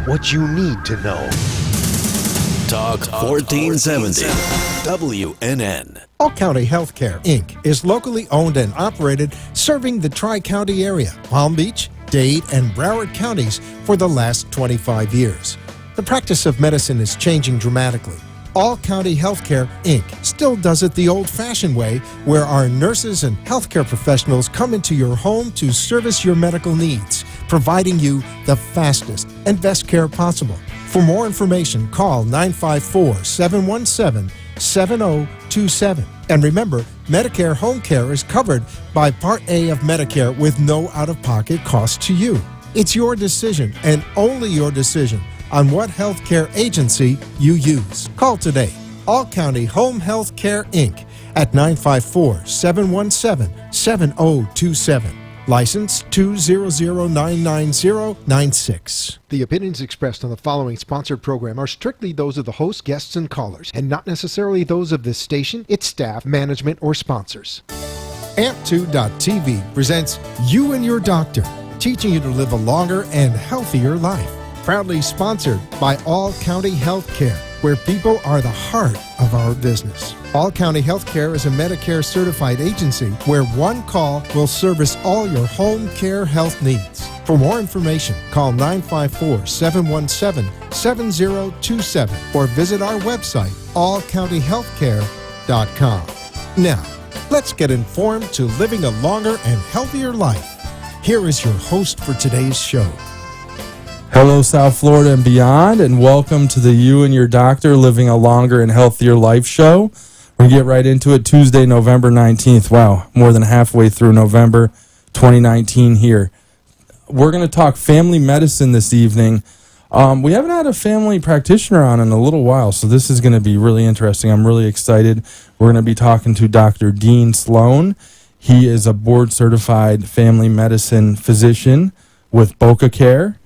what you need to know. Talk 1470 WNN. All County Healthcare, Inc. is locally owned and operated, serving the Tri-County area, Palm Beach, Dade, and Broward counties for the last 25 years. The practice of medicine is changing dramatically. All County Healthcare, Inc. still does it the old-fashioned way, where our nurses and healthcare professionals come into your home to service your medical needs, providing you the fastest and best care possible. For more information, call 954-717-7027. And remember, Medicare Home Care is covered by Part A of Medicare with no out-of-pocket cost to you. It's your decision, and only your decision, on what healthcare agency you use. Call today. All County Home Health Care, Inc. at 954-717-7027. License 200999096. The opinions expressed on the following sponsored program are strictly those of the host, guests, and callers, and not necessarily those of this station, its staff, management, or sponsors. Amp2.tv presents You and Your Doctor, teaching you to live a longer and healthier life. Proudly sponsored by All County Healthcare, where people are the heart of our business. All County Healthcare is a Medicare certified agency where one call will service all your home care health needs. For more information, call 954-717-7027 or visit our website, allcountyhealthcare.com. Now, let's get informed to living a longer and healthier life. Here is your host for today's show. Hello, South Florida and beyond, and welcome to the You and Your Doctor Living a Longer and Healthier Life show. We're going to get right into it. Tuesday, November 19th. Wow, more than halfway through November 2019 here. We're going to talk family medicine this evening. We haven't had a family practitioner on in a little while, so this is going to be really interesting. I'm really excited. We're going to be talking to Dr. Dean Sloan. He is a board-certified family medicine physician with BocaCare.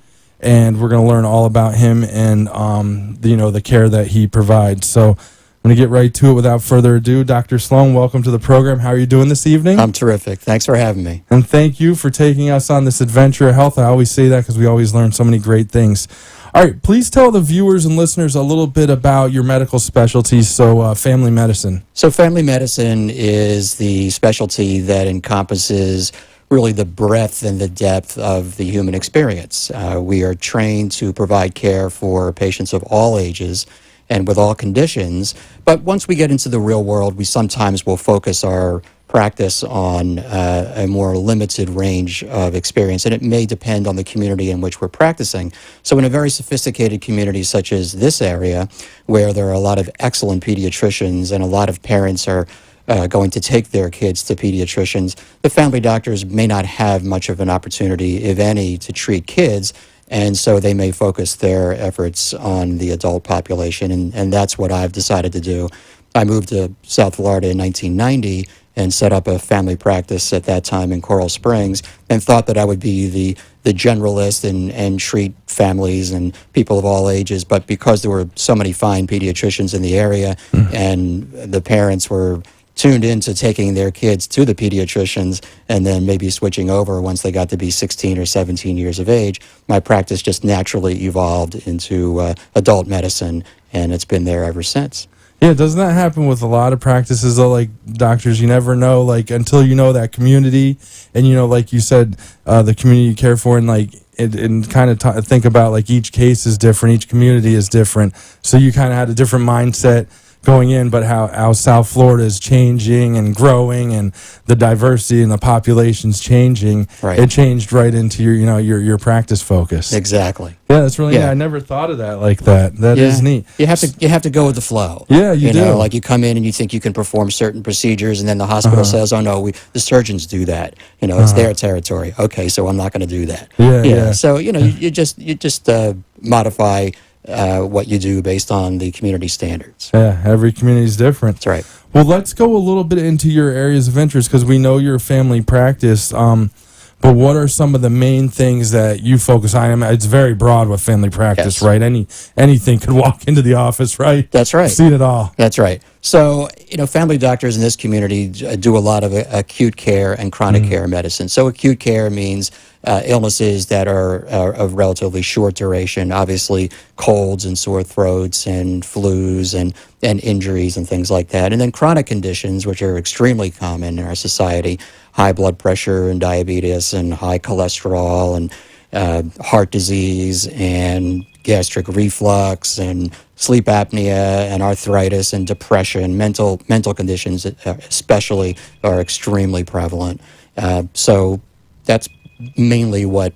And we're going to learn all about him and, the care that he provides. So I'm going to get right to it without further ado. Dr. Sloan, welcome to the program. How are you doing this evening? I'm terrific. Thanks for having me. And thank you for taking us on this adventure of health. I always say that because we always learn so many great things. All right, please tell the viewers and listeners a little bit about your medical specialties, so family medicine. So family medicine is the specialty that encompasses really the breadth and the depth of the human experience. We are trained to provide care for patients of all ages and with all conditions, but once we get into the real world, we sometimes will focus our practice on a more limited range of experience, and it may depend on the community in which we're practicing. So in a very sophisticated community such as this area, where there are a lot of excellent pediatricians and a lot of parents are going to take their kids to pediatricians, the family doctors may not have much of an opportunity, if any, to treat kids, and so they may focus their efforts on the adult population, and that's what I've decided to do. I moved to South Florida in 1990 and set up a family practice at that time in Coral Springs, and thought that I would be the generalist and treat families and people of all ages. But because there were so many fine pediatricians in the area, and the parents were tuned into taking their kids to the pediatricians and then maybe switching over once they got to be 16 or 17 years of age, my practice just naturally evolved into adult medicine, and it's been there ever since. Yeah, doesn't that happen with a lot of practices, though? Like doctors, you never know, like, until you know that community, and, you know, like you said, the community you care for, and like, and kind of think about, like, each case is different, each community is different, so you kind of had a different mindset going in, but how South Florida is changing and growing, and the diversity and the population's changing. Right. It changed right into your practice focus. Exactly. Yeah, that's really neat. I never thought of that like that. That is neat. You have to go with the flow. Yeah, you do. Like you come in and you think you can perform certain procedures, and then the hospital says, "Oh no, the surgeons do that. It's their territory." Okay, so I'm not going to do that. Yeah. So you just modify what you do based on the community standards. Yeah, every community is different. That's right. Well, let's go a little bit into your areas of interest, because we know your family practice. But what are some of the main things that you focus on? I mean, it's very broad with family practice, right? Anything could walk into the office, right? That's right. Seen it all. That's right. So, family doctors in this community do a lot of acute care and chronic care medicine. So acute care means illnesses that are of relatively short duration, obviously colds and sore throats and flus and injuries and things like that. And then chronic conditions, which are extremely common in our society, high blood pressure and diabetes and high cholesterol and heart disease and gastric reflux and sleep apnea and arthritis and depression. Mental conditions especially are extremely prevalent. So that's mainly what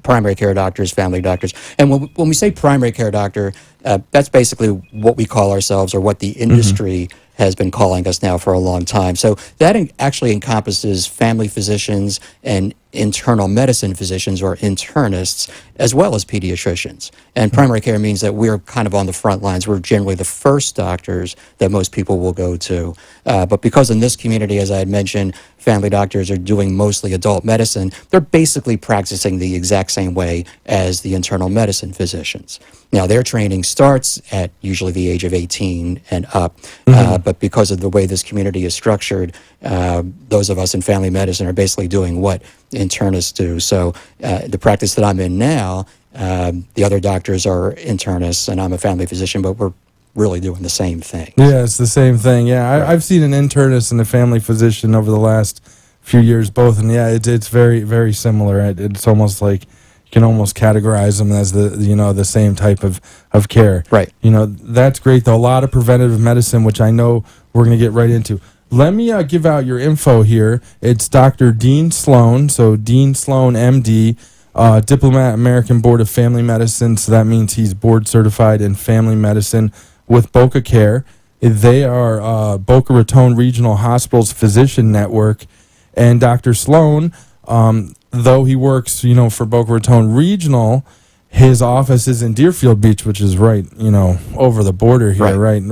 primary care doctors, family doctors, and when we say primary care doctor, that's basically what we call ourselves, or what the industry has been calling us now for a long time. So that actually encompasses family physicians and internal medicine physicians, or internists, as well as pediatricians. And primary care means that we're kind of on the front lines. We're generally the first doctors that most people will go to. But because in this community, as I had mentioned, family doctors are doing mostly adult medicine, they're basically practicing the exact same way as the internal medicine physicians. Now, their training starts at usually the age of 18 and up, but because of the way this community is structured, those of us in family medicine are basically doing what internists do. So the practice that I'm in now, the other doctors are internists, and I'm a family physician, but we're really doing the same thing. Yeah, it's the same thing. Yeah, right. I've seen an internist and a family physician over the last few years, both, and yeah, it's very, very similar. It's almost like you can almost categorize them as the same type of care. Right. That's great though. A lot of preventative medicine, which I know we're going to get right into. Let me give out your info here. It's Dr. Dean Sloan, so Dean Sloan, MD, diplomat, American Board of Family Medicine. So that means he's board certified in family medicine with BocaCare. They are Boca Raton Regional Hospital's physician network. And Dr. Sloan, though he works, for Boca Raton Regional, his office is in Deerfield Beach, which is right, over the border here, right?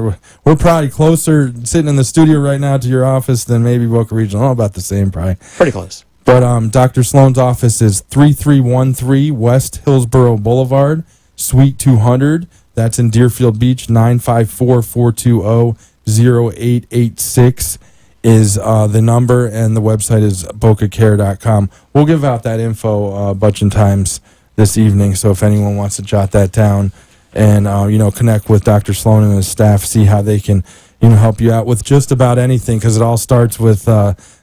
We're probably closer sitting in the studio right now to your office than maybe Boca Regional. About the same, probably. Pretty close. But Dr. Sloan's office is 3313 West Hillsborough Boulevard, Suite 200. That's in Deerfield Beach. 954-420-0886 is the number, and the website is BocaCare.com. We'll give out that info a bunch of times this evening, so if anyone wants to jot that down and connect with Dr. Sloan and his staff, see how they can help you out with just about anything, because it all starts with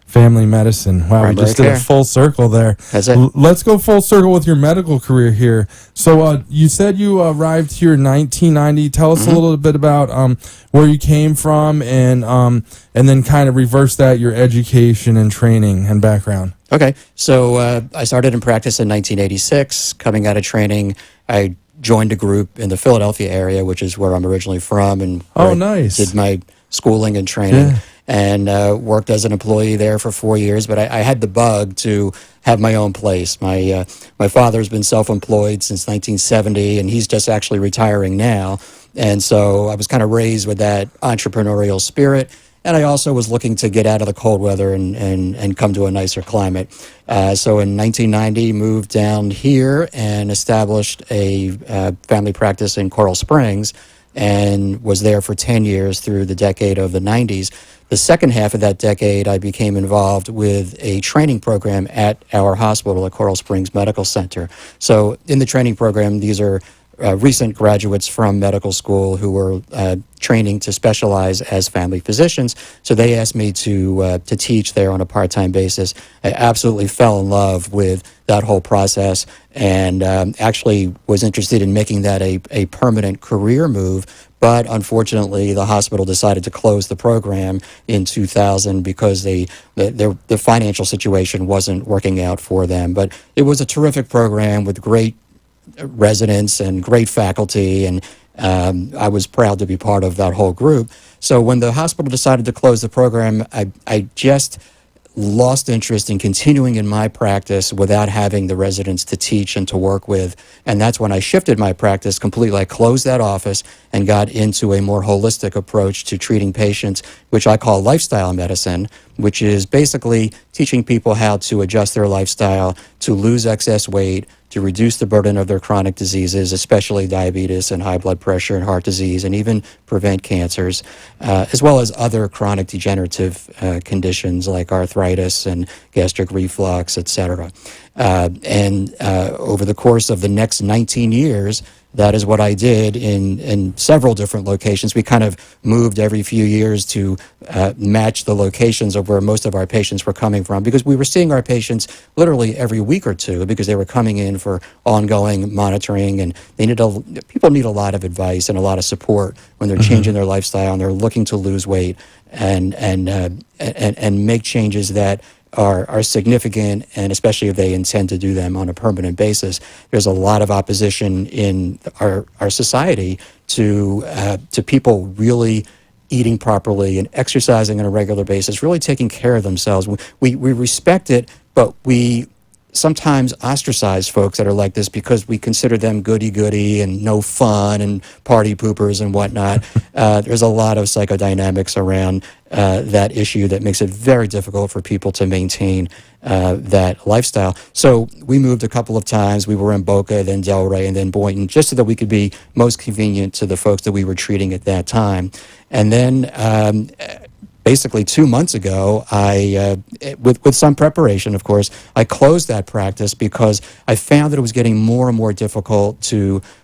family medicine. Wow, primary we just care. did a full circle there. That's it. Let's go full circle with your medical career here. So you said you arrived here in 1990. Tell us a little bit about where you came from, and then kind of reverse that, your education and training and background. Okay, so I started in practice in 1986. Coming out of training, I joined a group in the Philadelphia area, which is where I'm originally from, and nice. did my schooling and training, and worked as an employee there for 4 years. But I had the bug to have my own place. My father's been self-employed since 1970, and he's just actually retiring now. And so I was kind of raised with that entrepreneurial spirit. And I also was looking to get out of the cold weather and come to a nicer climate. So in 1990, moved down here and established a family practice in Coral Springs, and was there for 10 years through the decade of the 90s. The second half of that decade, I became involved with a training program at our hospital, at Coral Springs Medical Center. So in the training program, these are recent graduates from medical school who were training to specialize as family physicians. So they asked me to teach there on a part-time basis. I absolutely fell in love with that whole process, and actually was interested in making that a permanent career move. But unfortunately, the hospital decided to close the program in 2000 because the financial situation wasn't working out for them. But it was a terrific program with great residents and great faculty, and I was proud to be part of that whole group. So when the hospital decided to close the program, I just lost interest in continuing in my practice without having the residents to teach and to work with. And that's when I shifted my practice completely. I closed that office and got into a more holistic approach to treating patients, which I call lifestyle medicine, which is basically teaching people how to adjust their lifestyle, to lose excess weight, to to reduce the burden of their chronic diseases, especially diabetes and high blood pressure and heart disease, and even prevent cancers, as well as other chronic degenerative conditions like arthritis and gastric reflux, etc. And over the course of the next 19 years, that is what I did in several different locations. We kind of moved every few years to match the locations of where most of our patients were coming from, because we were seeing our patients literally every week or two, because they were coming in for ongoing monitoring, and people need a lot of advice and a lot of support when they're changing their lifestyle and they're looking to lose weight and make changes that are significant, and especially if they intend to do them on a permanent basis. There's a lot of opposition in our society to people really eating properly and exercising on a regular basis, really taking care of themselves. We respect it, but we sometimes ostracize folks that are like this because we consider them goody-goody and no fun and party poopers and whatnot. There's a lot of psychodynamics around that issue that makes it very difficult for people to maintain that lifestyle. So we moved a couple of times. We were in Boca, then Delray, and then Boynton, just so that we could be most convenient to the folks that we were treating at that time. And then basically 2 months ago, with some preparation, of course, I closed that practice because I found that it was getting more and more difficult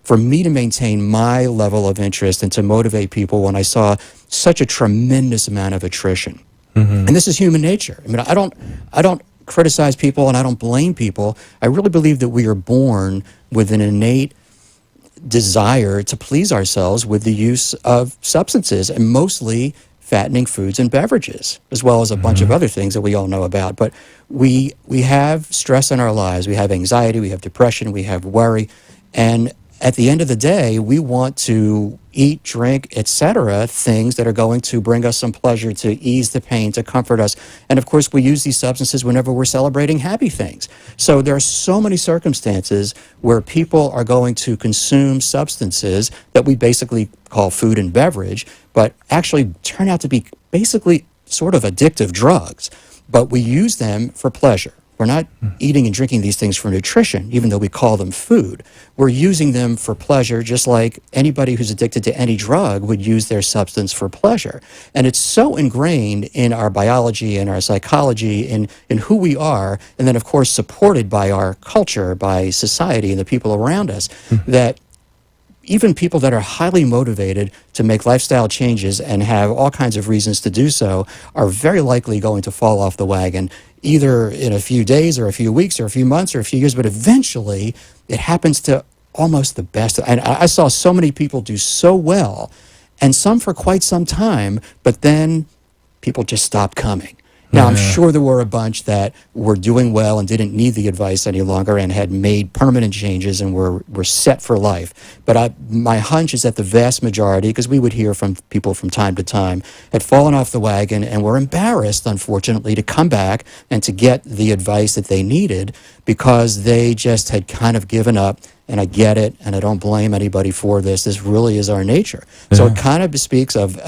for me to maintain my level of interest and to motivate people when I saw such a tremendous amount of attrition. And this is human nature. I mean, I don't criticize people and I don't blame people. I really believe that we are born with an innate desire to please ourselves with the use of substances, and mostly fattening foods and beverages, as well as a bunch of other things that we all know about. But we have stress in our lives. We have anxiety, we have depression, we have worry. And at the end of the day, we want to eat, drink, etc., things that are going to bring us some pleasure, to ease the pain, to comfort us. And of course, we use these substances whenever we're celebrating happy things. So there are so many circumstances where people are going to consume substances that we basically call food and beverage, but actually turn out to be basically sort of addictive drugs. But we use them for pleasure. We're not eating and drinking these things for nutrition, even though we call them food. We're using them for pleasure, just like anybody who's addicted to any drug would use their substance for pleasure. And it's so ingrained in our biology and our psychology, in who we are, and then, of course, supported by our culture, by society and the people around us, that even people that are highly motivated to make lifestyle changes and have all kinds of reasons to do so are very likely going to fall off the wagon, either in a few days or a few weeks or a few months or a few years, but eventually it happens to almost the best. And I saw so many people do so well, and some for quite some time, but then people just stopped coming. Now, I'm sure there were a bunch that were doing well and didn't need the advice any longer and had made permanent changes and were set for life. But my hunch is that the vast majority, because we would hear from people from time to time, had fallen off the wagon and were embarrassed, unfortunately, to come back and to get the advice that they needed, because they just had kind of given up. And I get it, and I don't blame anybody for this. This really is our nature. So it kind of speaks of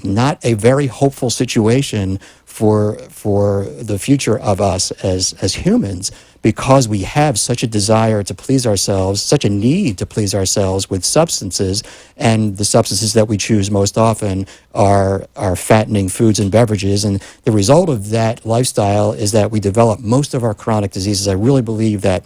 not a very hopeful situation for the future of us as humans, because we have such a desire to please ourselves, such a need to please ourselves with substances, and the substances that we choose most often are fattening foods and beverages. And the result of that lifestyle is that we develop most of our chronic diseases. I really believe that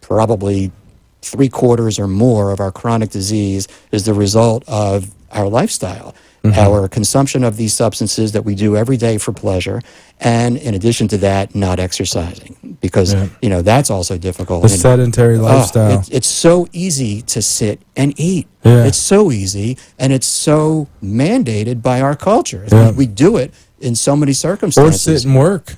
probably 3/4 or more of our chronic disease is the result of our lifestyle. Our consumption of these substances that we do every day for pleasure, and in addition to that, not exercising, because that's also difficult. The sedentary lifestyle. It's so easy to sit and eat. It's so easy, and it's so mandated by our culture. We do it in so many circumstances. Or sit and work.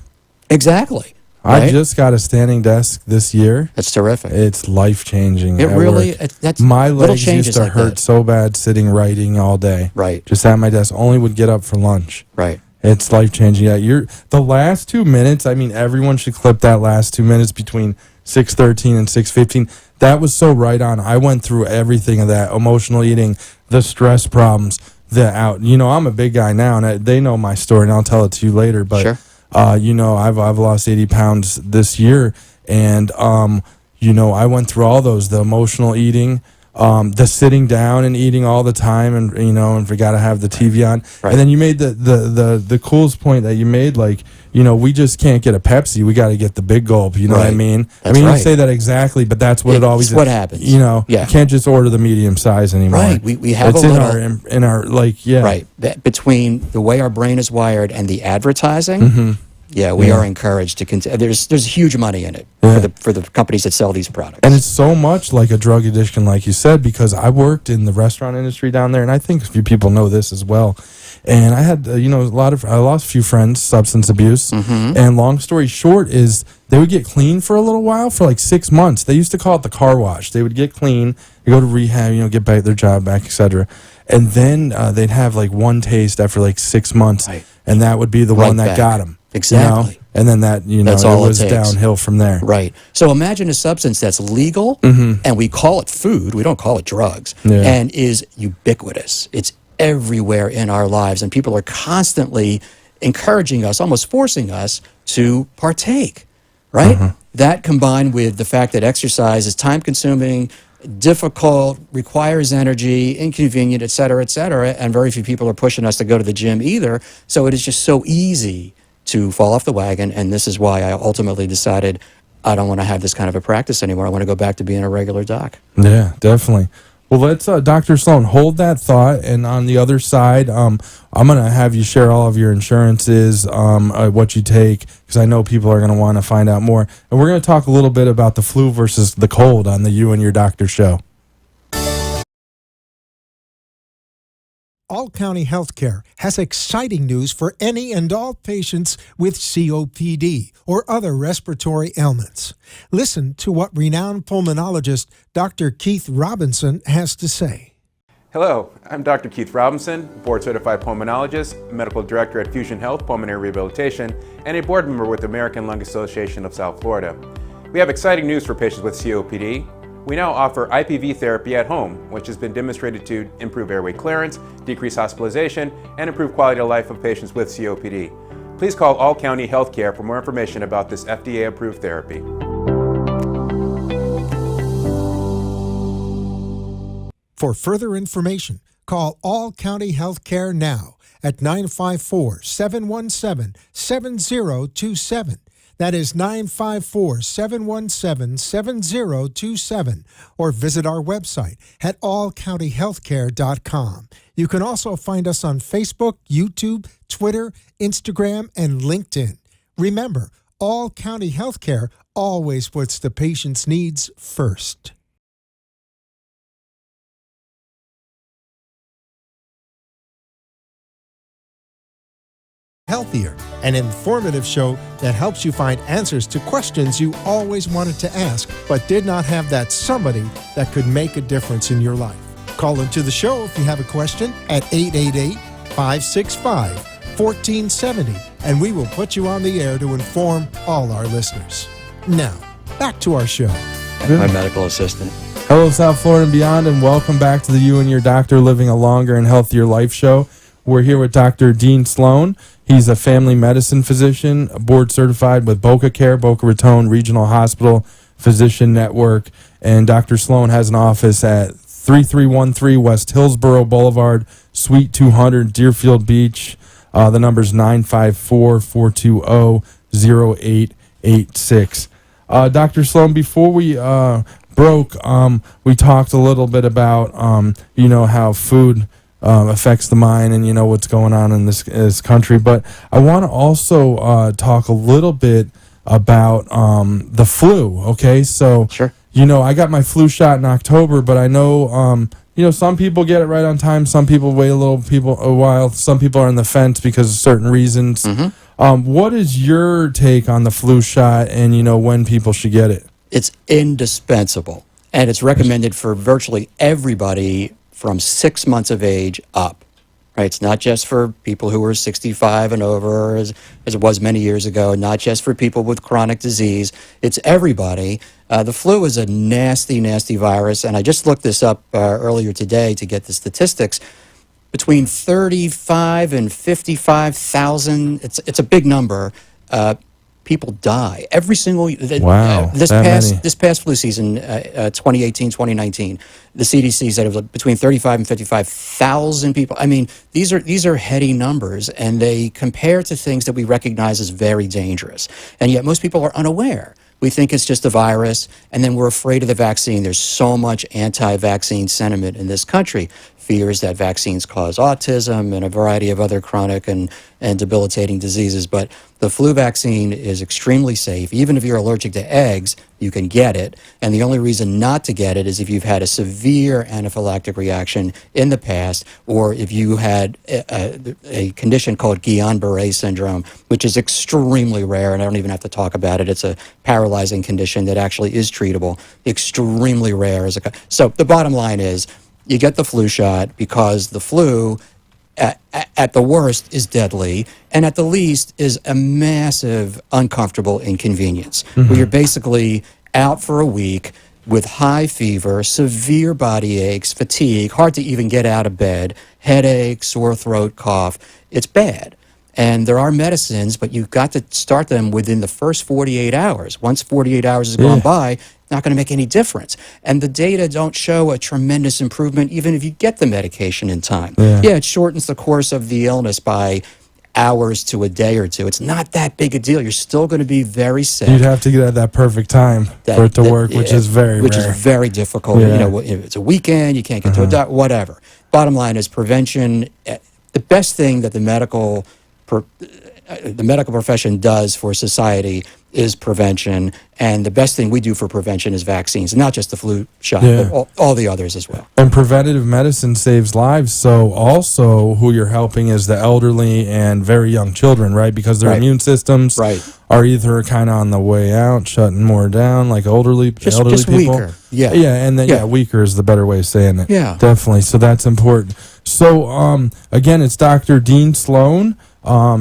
Exactly. I just got a standing desk this year. That's terrific. It's life-changing. It really, that's my legs changes used to like hurt that. so bad sitting writing all day. Right. Just at my desk. Only would get up for lunch. Right. It's life-changing. Yeah, the last 2 minutes, I mean, everyone should clip that last 2 minutes between 6:13 and 6:15. That was so right on. I went through everything of that: emotional eating, the stress problems, I'm a big guy now, and they know my story, and I'll tell it to you later. But sure. I've lost 80 pounds this year, And I went through all those, the emotional eating, the sitting down and eating all the time, and forgot to have the TV on. Right. And then you made the coolest point that you made, like, we just can't get a Pepsi. We got to get the big gulp. You know what I mean? That's you right. didn't say that exactly, but that's what it always is. What happens. You can't just order the medium size anymore. Right. We have it's a little, in our Right. Between the way our brain is wired and the advertising, we are encouraged to continue. There's huge money in it for the companies that sell these products. And it's so much like a drug addiction, like you said, because I worked in the restaurant industry down there, and I think a few people know this as well. And I had, I lost a few friends, substance abuse. And long story short is they would get clean for a little while, for like 6 months. They used to call it the car wash. They would get clean, they go to rehab, get back their job back, etc. And then they'd have like one taste after like 6 months, and that would be the one that got them. Exactly. And then that, That's all it was it takes. downhill from there. Right. So imagine a substance that's legal, and we call it food. We don't call it drugs, and is ubiquitous. It's everywhere in our lives, and people are constantly encouraging us, almost forcing us to partake, right? That combined with the fact that exercise is time-consuming, difficult, requires energy, inconvenient, et cetera, and very few people are pushing us to go to the gym either, so it is just so easy to fall off the wagon, and this is why I ultimately decided I don't want to have this kind of a practice anymore. I want to go back to being a regular doc. Yeah, definitely. Well, let's, Dr. Sloan, hold that thought, and on the other side, I'm going to have you share all of your insurances, what you take, because I know people are going to want to find out more. And we're going to talk a little bit about the flu versus the cold on the You and Your Doctor show. All County Healthcare has exciting news for any and all patients with COPD or other respiratory ailments. Listen to what renowned pulmonologist Dr. Keith Robinson has to say. Hello, I'm Dr. Keith Robinson, board-certified pulmonologist, medical director at Fusion Health Pulmonary Rehabilitation, and a board member with the American Lung Association of South Florida. We have exciting news for patients with COPD. We now offer IPV therapy at home, which has been demonstrated to improve airway clearance, decrease hospitalization, and improve quality of life of patients with COPD. Please call All County Healthcare for more information about this FDA-approved therapy. For further information, call All County Healthcare now at 954-717-7027. That is 954-717-7027, or visit our website at allcountyhealthcare.com. You can also find us on Facebook, YouTube, Twitter, Instagram, and LinkedIn. Remember, All County Healthcare always puts the patient's needs first. Healthier, an informative show that helps you find answers to questions you always wanted to ask but did not have that somebody that could make a difference in your life. Call into the show if you have a question at 888-565-1470, and we will put you on the air to inform all our listeners. Now, back to our show. My medical assistant. Hello, South Florida and beyond, and welcome back to the You and Your Doctor Living a Longer and Healthier Life show. We're here with Dr. Dean Sloan. He's a family medicine physician, board certified with BocaCare, Boca Raton Regional Hospital Physician Network. And Dr. Sloan has an office at 3313 West Hillsborough Boulevard, Suite 200, Deerfield Beach. The number's 954-420-0886. Dr. Sloan, before we broke, we talked a little bit about, how food affects the mind and what's going on in this country. But I want to also talk a little bit about the flu. Okay, so Sure. I got my flu shot in October, but I know some people get it right on time, some people wait a while, some people are on the fence because of certain reasons. What is your take on the flu shot and when people should get it? It's indispensable, and it's recommended for virtually everybody from 6 months of age up, right? It's not just for people who are 65 and over, as it was many years ago, not just for people with chronic disease. It's everybody. The flu is a nasty, nasty virus, and I just looked this up earlier today to get the statistics. Between 35 and 55,000, it's a big number, people die every single Wow, many. this past flu season, 2018, 2019. The CDC said it was between 35 and 55,000 people. I mean, these are heady numbers, and they compare to things that we recognize as very dangerous, and yet most people are unaware. We think it's just a virus, and then we're afraid of the vaccine. There's so much anti-vaccine sentiment in this country. Fears that vaccines cause autism and a variety of other chronic and debilitating diseases. But the flu vaccine is extremely safe. Even if you're allergic to eggs, you can get it. And the only reason not to get it is if you've had a severe anaphylactic reaction in the past, or if you had a condition called Guillain-Barré syndrome, which is extremely rare, and I don't even have to talk about it. It's a paralyzing condition that actually is treatable. Extremely rare. So the bottom line is, you get the flu shot because the flu, at the worst, is deadly, and at the least is a massive, uncomfortable inconvenience, where you're basically out for a week with high fever, severe body aches, fatigue, hard to even get out of bed, headache, sore throat, cough. It's bad. And there are medicines, but you've got to start them within the first 48 hours. Once 48 hours has gone by, not going to make any difference. And the data don't show a tremendous improvement even if you get the medication in time. Yeah, it shortens the course of the illness by hours to a day or two. It's not that big a deal. You're still going to be very sick. You'd have to get at that perfect time for it to work, which is very Which rare. is very difficult. You know, if it's a weekend, you can't get to a doctor, whatever. Bottom line is prevention. The best thing that the medical profession does for society is prevention, and the best thing we do for prevention is vaccines, not just the flu shot, but all the others as well. And preventative medicine saves lives, so also who you're helping is the elderly and very young children, right? Because their immune systems are either kind of on the way out, shutting more down, like elderly people. Weaker. And then weaker is the better way of saying it. Yeah. Definitely, so that's important. So, again, it's Dr. Dean Sloan.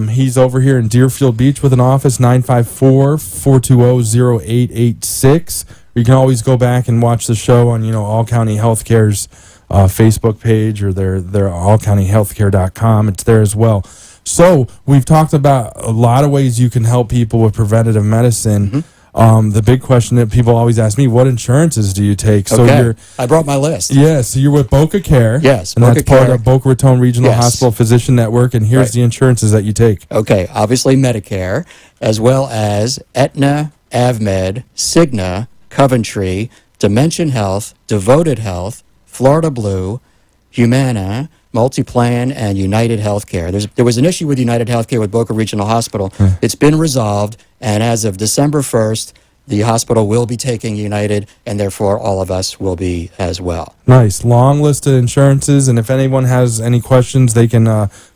He's over here in Deerfield Beach with an office, 954-420-0886. You can always go back and watch the show on, All County Healthcare's Facebook page, or their allcountyhealthcare.com. It's there as well. So we've talked about a lot of ways you can help people with preventative medicine. The big question that people always ask me, what insurances do you take? So I brought my list. Yeah, so you're with BocaCare. Yes, and that's part of Boca Raton Regional Hospital Physician Network, and here's the insurances that you take. Okay, obviously Medicare, as well as Aetna, AvMed, Cigna, Coventry, Dimension Health, Devoted Health, Florida Blue, Humana, Multiplan, and United Healthcare. There was an issue with United Healthcare with Boca Regional Hospital. It's been resolved, and as of December 1st, the hospital will be taking United, and therefore all of us will be as well. Nice. Long list of insurances, and if anyone has any questions, they can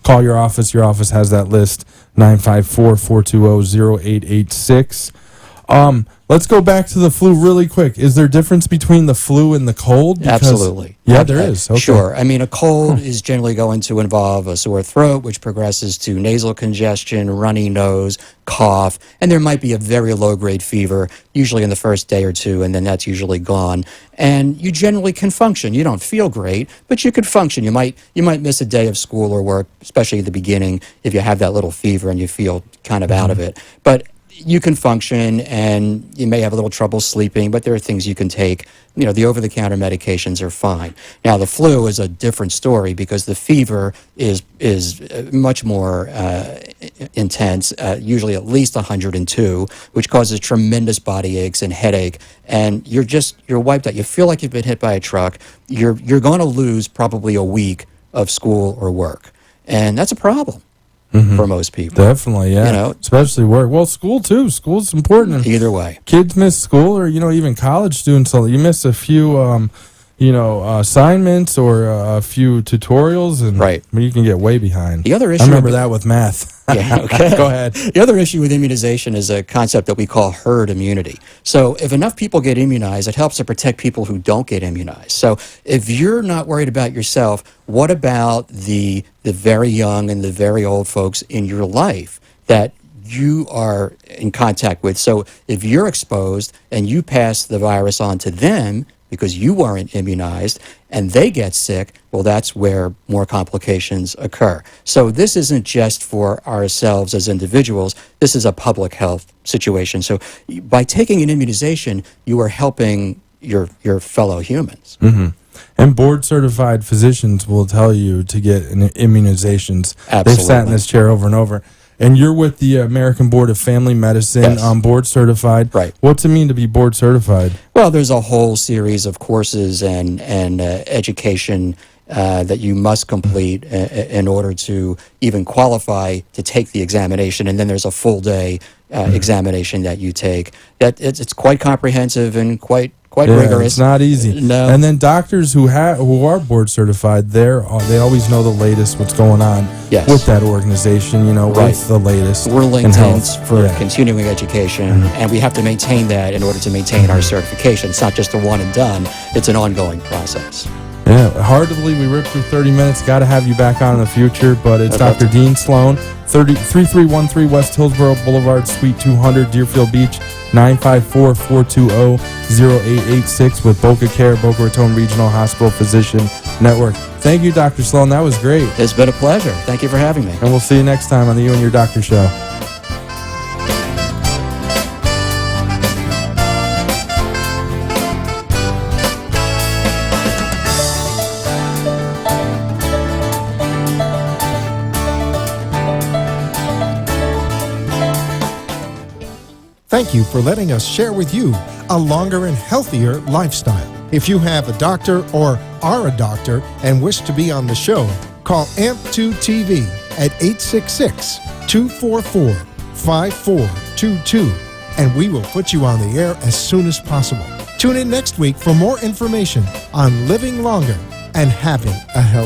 call your office. Your office has that list, 954-420-0886. Let's go back to the flu really quick. Is there a difference between the flu and the cold? Absolutely. Yeah, there is. Okay. Sure. I mean, a cold is generally going to involve a sore throat, which progresses to nasal congestion, runny nose, cough, and there might be a very low-grade fever, usually in the first day or two, and then that's usually gone. And you generally can function. You don't feel great, but you could function. You might miss a day of school or work, especially at the beginning, if you have that little fever and you feel kind of out of it. But you can function, and you may have a little trouble sleeping, but there are things you can take. The over-the-counter medications are fine. Now, the flu is a different story because the fever is much more intense, usually at least 102, which causes tremendous body aches and headache, and you're wiped out. You feel like you've been hit by a truck. You're going to lose probably a week of school or work, and that's a problem. For most people. Definitely, yeah. Especially work. Well, school, too. School's important. Either way. Kids miss school, or, even college students. You miss a few, assignments or a few tutorials, and you can get way behind. The other issue... I remember that with math. Yeah, okay. Go ahead. The other issue with immunization is a concept that we call herd immunity. So if enough people get immunized, it helps to protect people who don't get immunized. So if you're not worried about yourself, what about the very young and the very old folks in your life that you are in contact with? So if you're exposed and you pass the virus on to them, because you weren't immunized and they get sick, well, that's where more complications occur. So this isn't just for ourselves as individuals, this is a public health situation. So by taking an immunization, you are helping your fellow humans. And board-certified physicians will tell you to get immunizations. Absolutely. They've sat in this chair over and over. And you're with the American Board of Family Medicine, Yes. Board-certified. Right. What's it mean to be board-certified? Well, there's a whole series of courses and education that you must complete in order to even qualify to take the examination. And then there's a full day examination that you take. That it's quite comprehensive and quite rigorous. It's not easy. No. And then doctors who are board certified, they always know the latest, what's going on Yes. with that organization. Right. With the latest. We're linked in in health. for Yeah. continuing education, and we have to maintain that in order to maintain our certification. It's not just a one and done, it's an ongoing process. Yeah, hard to believe we ripped through 30 minutes. Got to have you back on in the future, but it's Okay. Dr. Dean Sloan, 3313 West Hillsborough Boulevard, Suite 200, Deerfield Beach, 954-420-0886 with BocaCare, Boca Raton Regional Hospital Physician Network. Thank you, Dr. Sloan. That was great. It's been a pleasure. Thank you for having me. And we'll see you next time on the You and Your Doctor Show. Thank you for letting us share with you a longer and healthier lifestyle. If you have a doctor or are a doctor and wish to be on the show, call AMP2 TV at 866-244-5422 and we will put you on the air as soon as possible. Tune in next week for more information on living longer and having a healthy